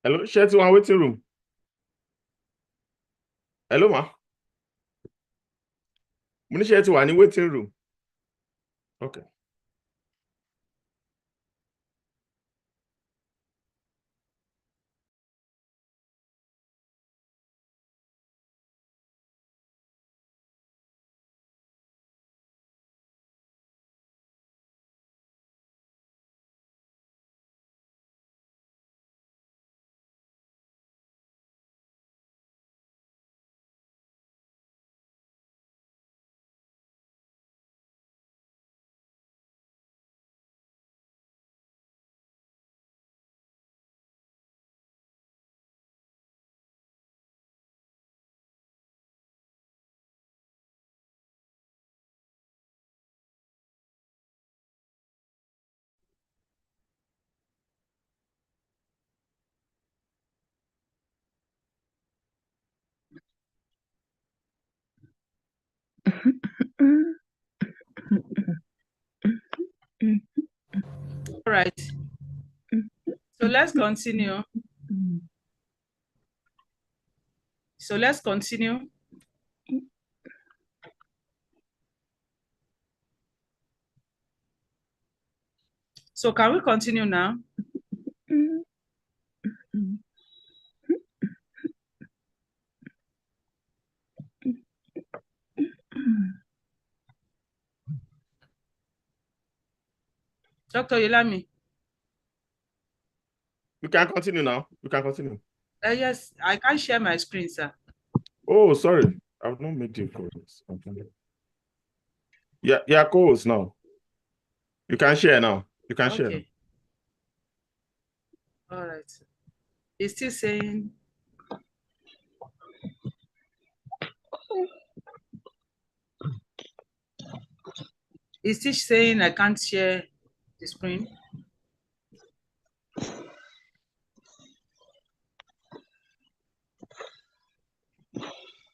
Hello, share to one waiting room. Hello, ma. Mo ní share to one waiting room. Okay. All right. So let's continue. So can we continue now? Dr. Yelami. You can continue now. You can continue. Yes, I can't share my screen, sir. Oh, sorry. I've not made you co-host. Yeah, co-host now. You can share now. You can share. Okay. All right. It's still saying. It's still saying I can't share the screen.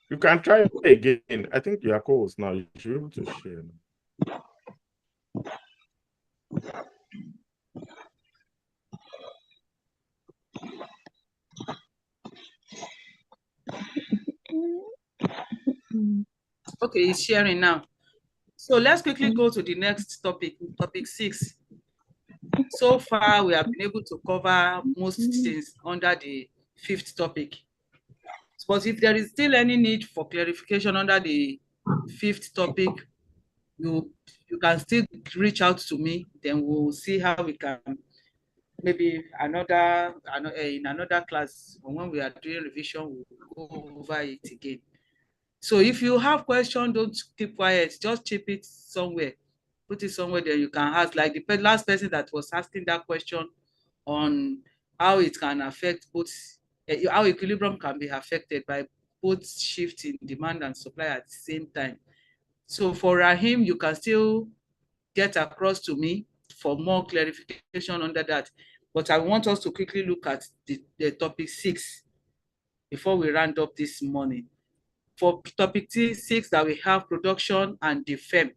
You can try again. I think you are co-host now. You should be able to share. Okay, it's sharing now. So let's quickly go to the next topic, topic 6. So far, we have been able to cover most things under the 5th topic. But if there is still any need for clarification under the 5th topic, you can still reach out to me. Then we'll see how we can, maybe in another class, when we are doing revision, we'll go over it again. So if you have questions, don't keep quiet. Just keep it somewhere. Put it somewhere that you can ask. Like the last person that was asking that question on how it can affect both, how equilibrium can be affected by both shift in demand and supply at the same time. So for Rahim, you can still get across to me for more clarification under that. But I want us to quickly look at the topic 6 before we round up this morning. For topic 6 that we have production and the firm.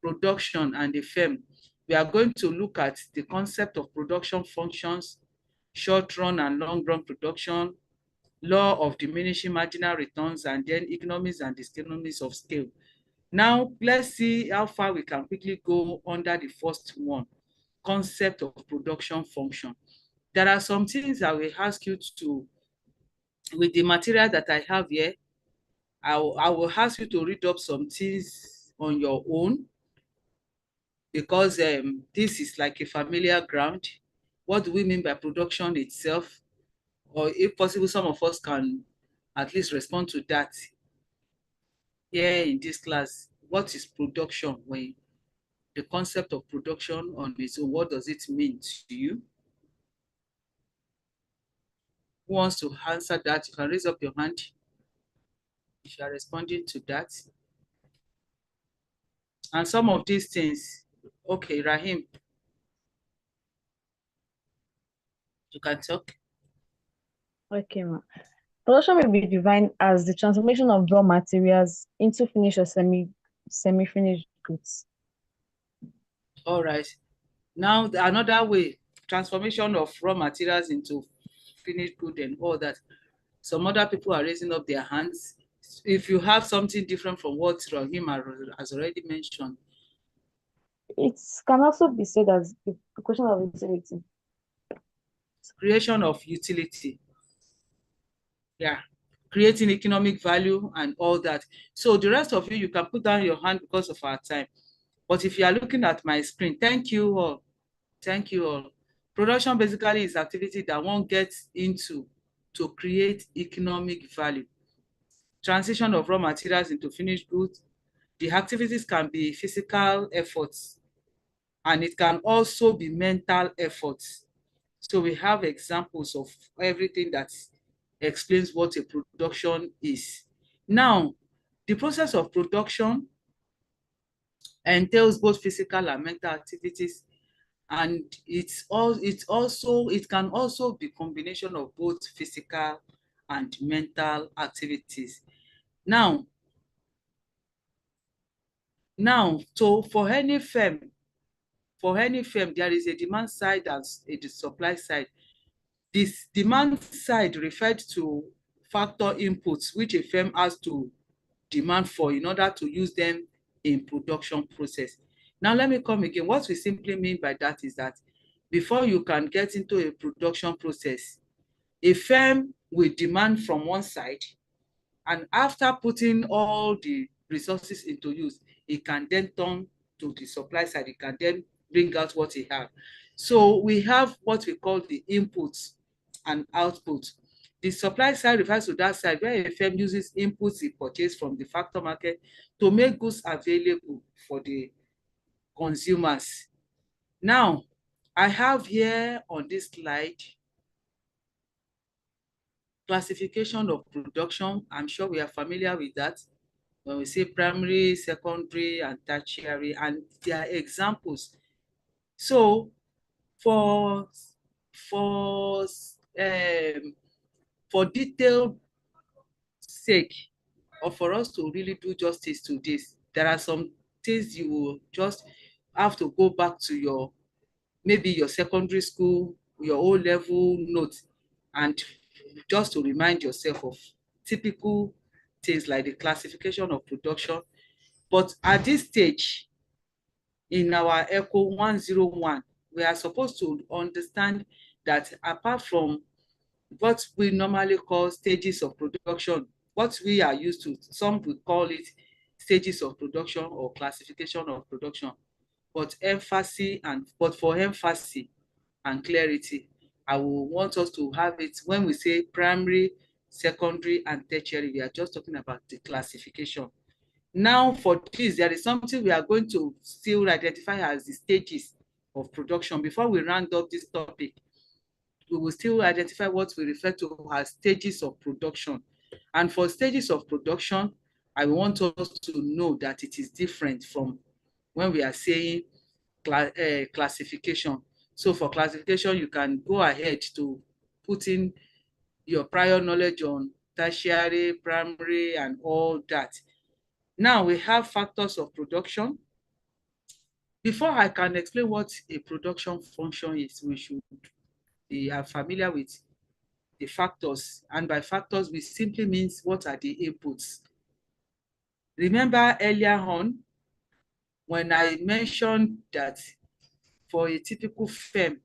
Production and the firm. We are going to look at the concept of production functions, short-run and long-run production, law of diminishing marginal returns, and then economies and economies of scale. Now, let's see how far we can quickly go under the first one, concept of production function. There are some things I will ask you to, with the material that I have here, I will ask you to read up some things on your own, because this is like a familiar ground. What do we mean by production itself? Or if possible, some of us can at least respond to that here in this class. What is production? When the concept of production on its own, what does it mean to you? Who wants to answer that? You can raise up your hand if you are responding to that. And some of these things, okay, Rahim, you can talk. Okay, ma. Production may be defined as the transformation of raw materials into finished or semi-finished goods. All right. Now, another way, transformation of raw materials into finished good and all that. Some other people are raising up their hands. If you have something different from what Rahim has already mentioned. It can also be said as the question of utility. Creation of utility. Yeah. Creating economic value and all that. So the rest of you can put down your hand because of our time. But if you are looking at my screen, thank you all. Thank you all. Production basically is activity that one gets into to create economic value. Transition of raw materials into finished goods. The activities can be physical efforts, and it can also be mental efforts. So we have examples of everything that explains what a production is. Now, the process of production entails both physical and mental activities, and it can also be combination of both physical and mental activities. Now, so for any firm, there is a demand side and a supply side. This demand side referred to factor inputs which a firm has to demand for in order to use them in production process. Now, let me come again. What we simply mean by that is that before you can get into a production process, a firm will demand from one side, and after putting all the resources into use, it can then turn to the supply side. It can then bring out what it has. So we have what we call the inputs and output. The supply side refers to that side where a firm uses inputs it purchased from the factor market to make goods available for the consumers. Now, I have here on this slide classification of production. I'm sure we are familiar with that. When we say primary, secondary, and tertiary, and their examples. So for detailed sake, or for us to really do justice to this, there are some things you will just have to go back to maybe your secondary school, your O-level notes, and just to remind yourself of typical things like the classification of production. But at this stage, in our ECHO 101, we are supposed to understand that apart from what we normally call stages of production, what we are used to, some would call it stages of production or classification of production. But for emphasis and clarity, I will want us to have it when we say primary, secondary, and tertiary. We are just talking about the classification. Now, for this, there is something we are going to still identify as the stages of production. Before we round up this topic, we will still identify what we refer to as stages of production. And for stages of production, I want us to know that it is different from when we are saying classification. So for classification, you can go ahead to put in your prior knowledge on tertiary, primary, and all that. Now we have factors of production. Before I can explain what a production function is, we should be familiar with the factors. And by factors, we simply means what are the inputs. Remember earlier on, when I mentioned that for a typical firm,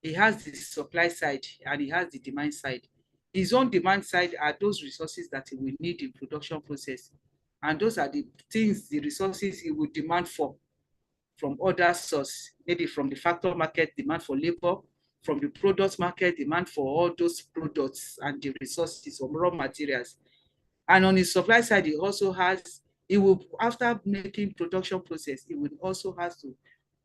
it has the supply side and it has the demand side. His own demand side are those resources that he will need in production process. And those are the things, the resources he will demand for from other sources, maybe from the factor market, demand for labor, from the product market, demand for all those products and the resources or raw materials. And on the supply side, he also has, after making production process, he will also have to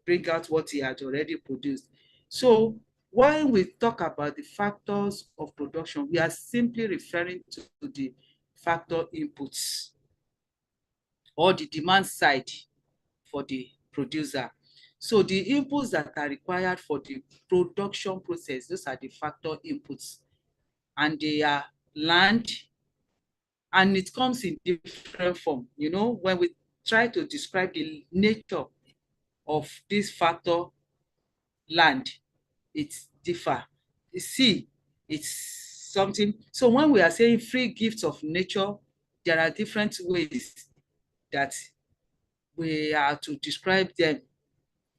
bring out what he had already produced. So when we talk about the factors of production, we are simply referring to the factor inputs or the demand side for the producer. So the inputs that are required for the production process, those are the factor inputs. And they are land, and it comes in different form. You know, when we try to describe the nature of this factor land, it's differ. See, It's something. So when we are saying free gifts of nature, there are different ways that we are to describe them.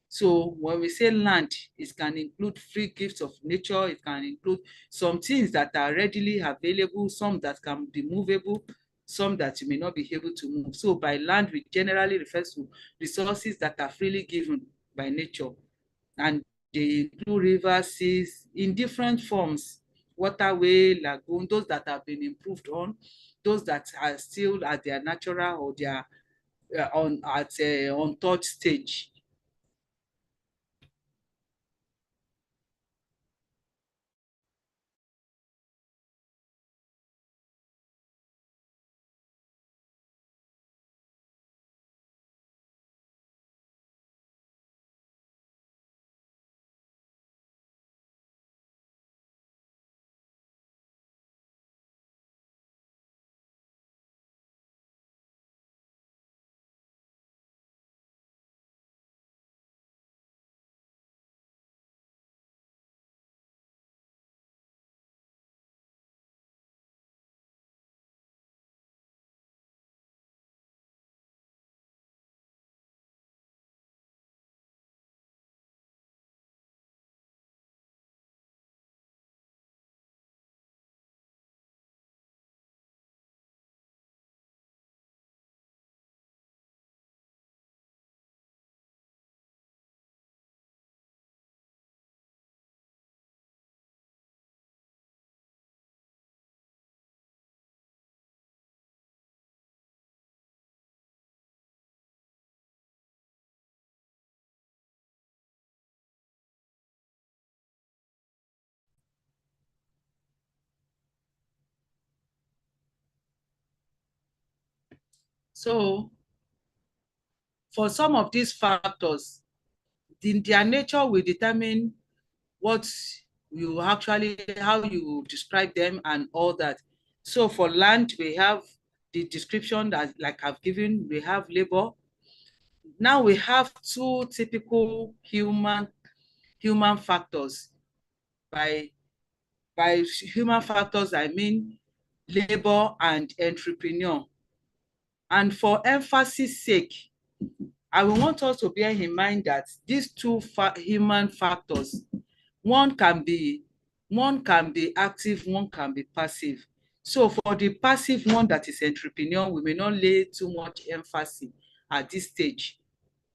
So when we say land, it can include free gifts of nature. It can include some things that are readily available, some that can be movable, some that you may not be able to move. So by land, we generally refer to resources that are freely given by nature. And they include rivers, seas in different forms, waterway, lagoon, those that have been improved on, those that are still at their natural or their untouched stage. So for some of these factors, their nature will determine what you actually, how you describe them and all that. So for land, we have the description that like I've given, we have labor. Now we have two typical human factors. By human factors, I mean labor and entrepreneur. And for emphasis sake, I will want us to bear in mind that these two human factors, one can be active, one can be passive. So for the passive one, that is entrepreneur, we may not lay too much emphasis at this stage.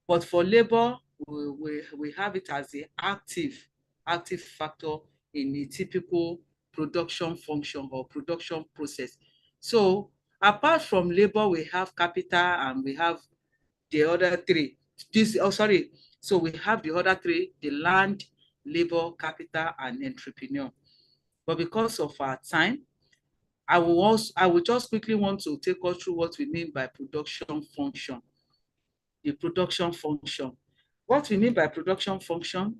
But for labor, we have it as the active factor in a typical production function or production process. So apart from labor, we have capital and we have the other three. So we have the other three: the land, labor, capital, and entrepreneur. But because of our time, I will just quickly want to take us through what we mean by production function. The production function. What we mean by production function,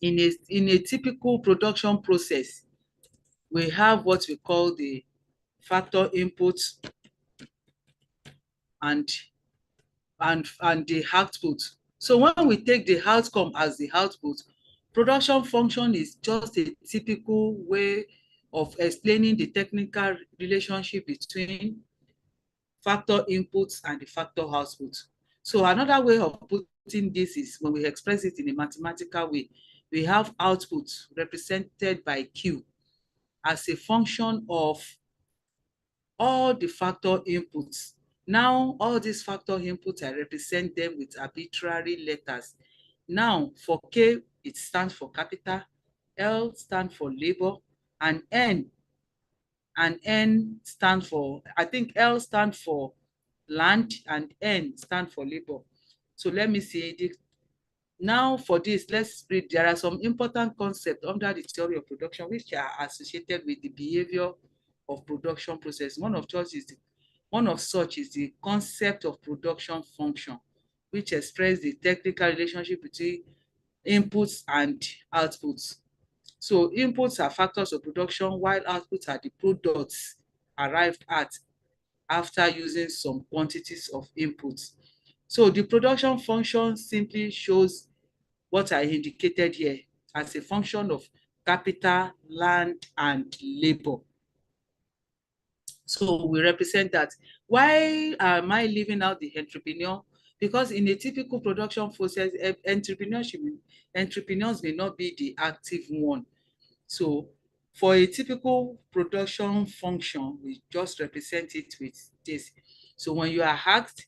in a typical production process, we have what we call the factor input and the output. So when we take the outcome as the output, production function is just a typical way of explaining the technical relationship between factor inputs and the factor output. So another way of putting this is when we express it in a mathematical way, we have output represented by Q as a function of all the factor inputs. Now, all these factor inputs, I represent them with arbitrary letters. Now, for K, it stands for capital, L stands for labor, and N stands for, I think L stands for land and N stands for labor. So let me see. Now for this, let's read. There are some important concepts under the theory of production which are associated with the behavior of production process. One of such is the concept of production function, which expresses the technical relationship between inputs and outputs. So inputs are factors of production, while outputs are the products arrived at after using some quantities of inputs. So the production function simply shows what I indicated here as a function of capital, land, and labor. So we represent that. Why am I leaving out the entrepreneur? Because in a typical production process, entrepreneurs may not be the active one. So for a typical production function, we just represent it with this. So when you are asked,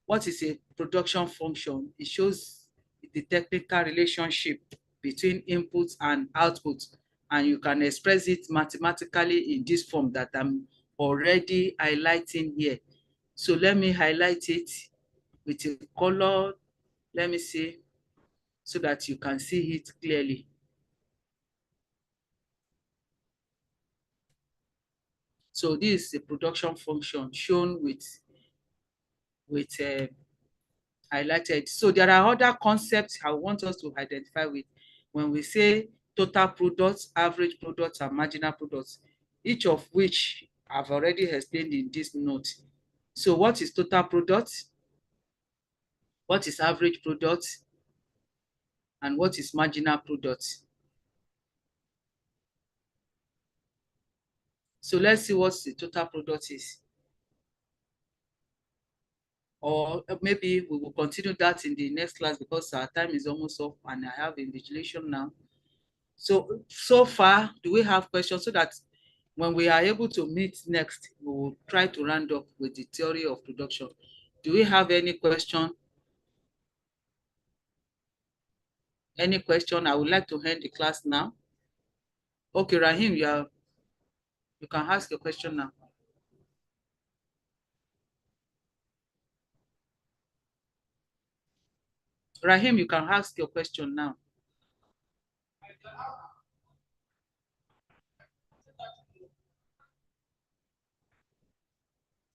what is a production function? It shows the technical relationship between inputs and outputs, and you can express it mathematically in this form that I'm already highlighting here. So let me highlight it with a color. Let me see, so that you can see it clearly. So this is a production function shown with highlighted. So there are other concepts I want us to identify with when we say total products, average products, and marginal products, each of which I've already explained in this note. So what is total product? What is average product? And what is marginal product? So let's see what the total product is. Or maybe we will continue that in the next class because our time is almost up and I have invigilation now. So far, do we have questions, so that when we are able to meet next, we will try to round up with the theory of production. Do we have any question? Any question? I would like to end the class now. Okay, Rahim, you can ask your question now. Rahim, you can ask your question now.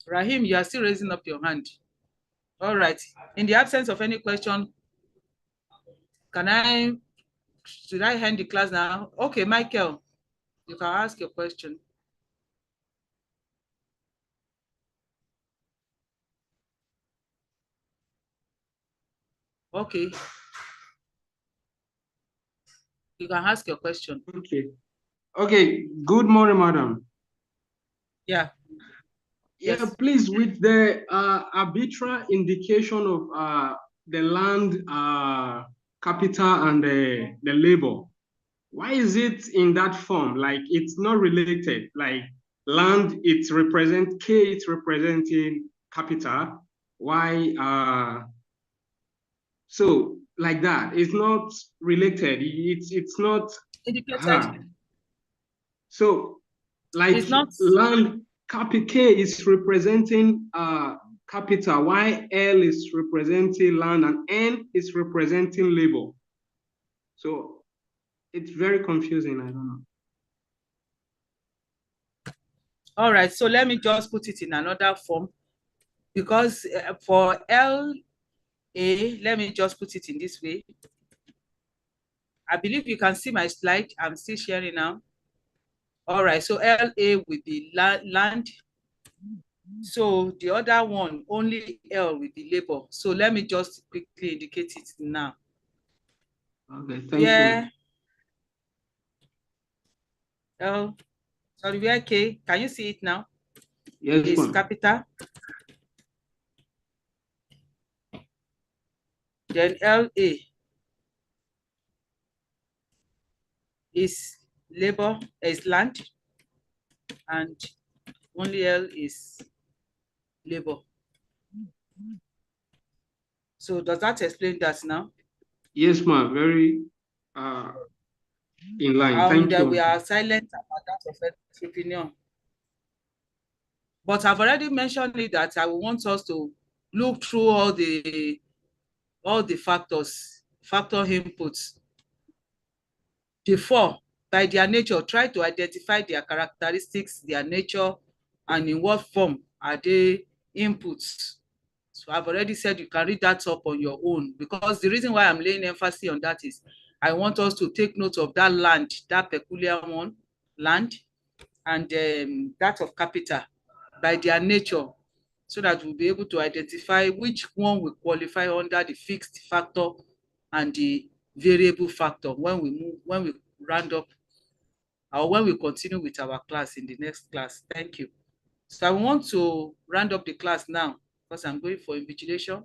Rahim, you are still raising up your hand. All right. In the absence of any question, should I end the class now? Okay, Michael, you can ask your question. Okay. You can ask your question. Okay. Okay. Good morning, madam. Yeah. Yeah, Yes. please, with the arbitrary indication of the land capital and the labor, why is it in that form? Like it's not related. Like land, it's represent K, it's representing capital. Why so like that? It's not related. It's not Indicated. So like It's not land capital K is representing capital, while L is representing land, and N is representing labor. So it's very confusing. I don't know. all right. So let me just put it in another form, because for LA, let me just put it in this way. I believe you can see my slide. I'm still sharing now. All right. So LA will be land. So the other one, only L will be labor. So let me just quickly indicate it now. Okay, thank you. L, sorry, where K? Can you see it now? Yes, it's capital. Then LA is labor, is land, and only L is labor. So does that explain that now? Yes, ma'am. Very in line. Thank you. We are silent about that of entrepreneur. But I've already mentioned it that I want us to look through all the factor inputs. Before, by their nature, try to identify their characteristics, their nature, and in what form are they inputs. So I've already said you can read that up on your own, because the reason why I'm laying emphasis on that is I want us to take note of that land, that peculiar one, land, and that of capital by their nature, so that we'll be able to identify which one will qualify under the fixed factor and the variable factor when we round up or when we continue with our class in the next class. Thank you. So I want to round up the class now because I'm going for invigilation.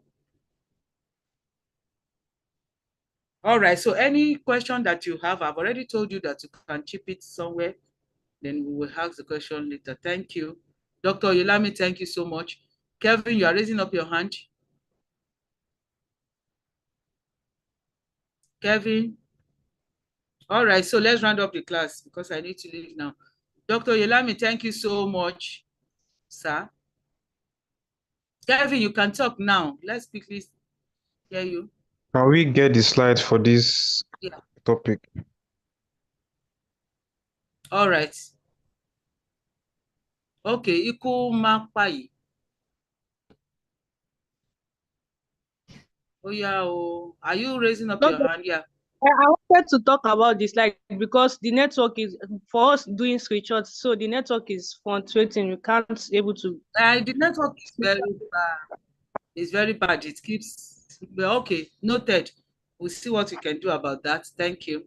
All right, so any question that you have, I've already told you that you can keep it somewhere. Then we will ask the question later. Thank you. Dr. Yolami, thank you so much. Kevin, you are raising up your hand. Kevin. All right, so let's round up the class because I need to leave now. Dr. Yolami, thank you so much, sir. Kevin, you can talk now. Let's quickly hear you. Can we get the slides for this topic? All right. Okay, Iku Mapai. Oh, yeah. Oh, are you raising up your hand? Yeah. I wanted to talk about this, like, because the network is, for us doing screenshots, so the network is fluctuating. You can't able to. The network is very bad. It's very bad. It keeps, but okay, noted. We'll see what we can do about that. Thank you.